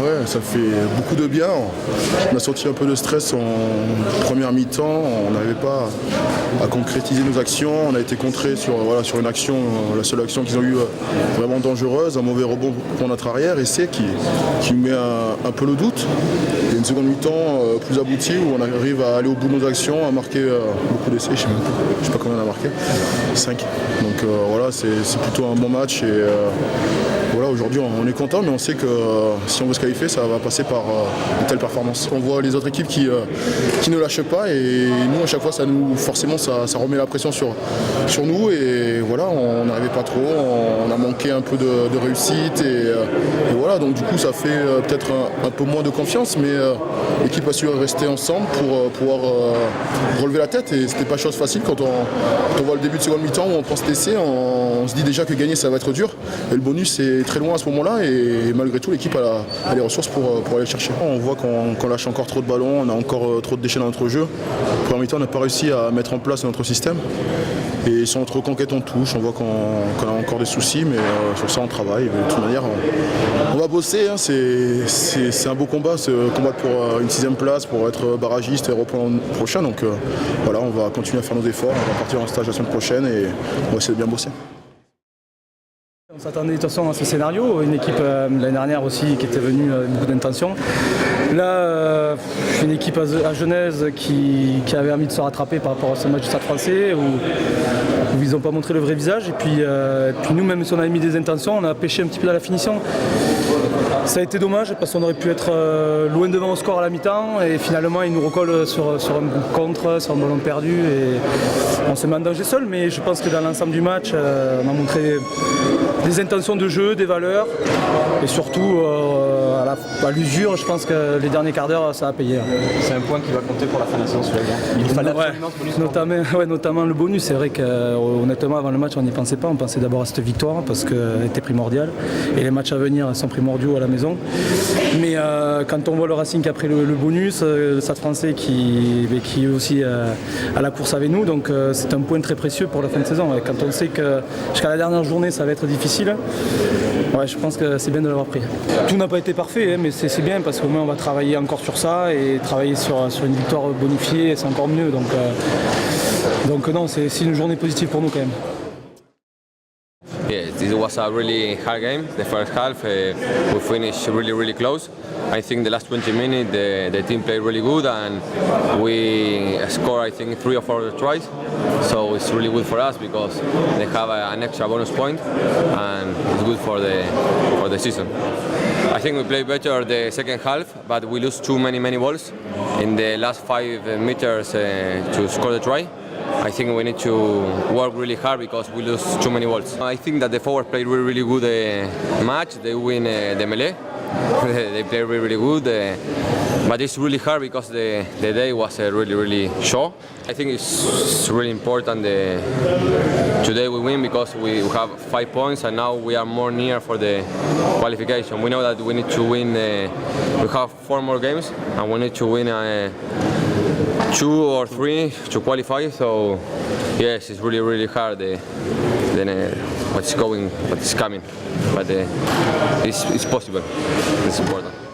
ouais, ça fait beaucoup de bien. On a senti un peu de stress en première mi-temps. On n'arrivait pas à concrétiser nos actions. On a été contré sur une action, la seule action qu'ils ont eue vraiment dangereuse, un mauvais rebond pour notre arrière, essai qui nous met un peu le doute. Il y a une seconde mi-temps plus aboutie où on arrive à aller au bout de nos actions, à marquer beaucoup d'essais, je sais pas combien on a marqué, 5. Donc voilà, c'est plutôt un bon match et voilà, aujourd'hui on est content, mais on sait que si on veut se qualifier, ça va passer par une telle performance. On voit les autres équipes qui ne lâchent pas et nous à chaque fois ça remet la pression sur nous et voilà, on n'arrivait pas trop, on a manqué un peu de réussite et voilà, donc du coup ça fait peut-être un peu moins de confiance, mais l'équipe a su rester ensemble pour pouvoir relever la tête et c'était pas chose facile quand on voit le début de seconde mi-temps où on prend cet essai, on se dit déjà que gagner ça va être dur et le bonus est très loin à ce moment-là et malgré tout l'équipe a les ressources pour aller le chercher. On voit qu'on lâche encore trop de ballons, on a encore trop de déchets dans notre jeu. Première mi-temps on n'a pas réussi à mettre en place notre système et sur notre reconquête on touche, on voit qu'on a encore des soucis mais sur ça on travaille. De toute manière on va bosser, hein. C'est un beau combat, combattre pour une 6e place, pour être barragiste et reprendre l'an prochain. Donc voilà, on va continuer à faire nos efforts, on va partir en stage la semaine prochaine et on va essayer de bien bosser. On s'attendait de toute façon à ce scénario, une équipe l'année dernière aussi qui était venue avec beaucoup d'intention. Là, une équipe à Genèse qui avait envie de se rattraper par rapport à ce match du Stade Français où ils n'ont pas montré le vrai visage et puis nous, même si on avait mis des intentions, on a pêché un petit peu dans la finition. Ça a été dommage parce qu'on aurait pu être loin devant au score à la mi-temps et finalement ils nous recollent sur un contre, sur un ballon perdu et on se met en danger seul, mais je pense que dans l'ensemble du match on a montré des intentions de jeu, des valeurs et surtout à l'usure, je pense que les derniers quarts d'heure ça a payé. C'est un point qui va compter pour la fin de la séance. Il fallait absolument ce bonus. Notamment le bonus, c'est vrai qu'honnêtement avant le match on n'y pensait pas, on pensait d'abord à cette victoire parce qu'elle était primordiale et les matchs à venir sont primordiaux à la maison. Mais quand on voit le Racing qui a pris le bonus, le Stade Français qui est aussi à la course avec nous, donc c'est un point très précieux pour la fin de saison. Et quand on sait que jusqu'à la dernière journée ça va être difficile, ouais, je pense que c'est bien de l'avoir pris. Tout n'a pas été parfait, hein, mais c'est bien parce qu'au moins on va travailler encore sur ça et travailler sur une victoire bonifiée, c'est encore mieux. Donc non, c'est une journée positive pour nous quand même. Yeah, it was a really hard game. The first half, we finished really close. I think the last 20 minutes the team played really good and we scored I think 3 or 4 tries. So it's really good for us because they have an extra bonus point and it's good for the season. I think we played better the second half, but we lose too many balls in the last 5 meters to score the try. I think we need to work really hard because we lose too many balls. I think that the forward played really good match. They win the melee. They play really good. But it's really hard because the day was really short. I think it's really important today we win because we have 5 points and now we are more near for the qualification. We know that we need to win. We have 4 more games and we need to win 2 or 3 to qualify. So yes, it's really hard. What's coming, but it's possible. It's important.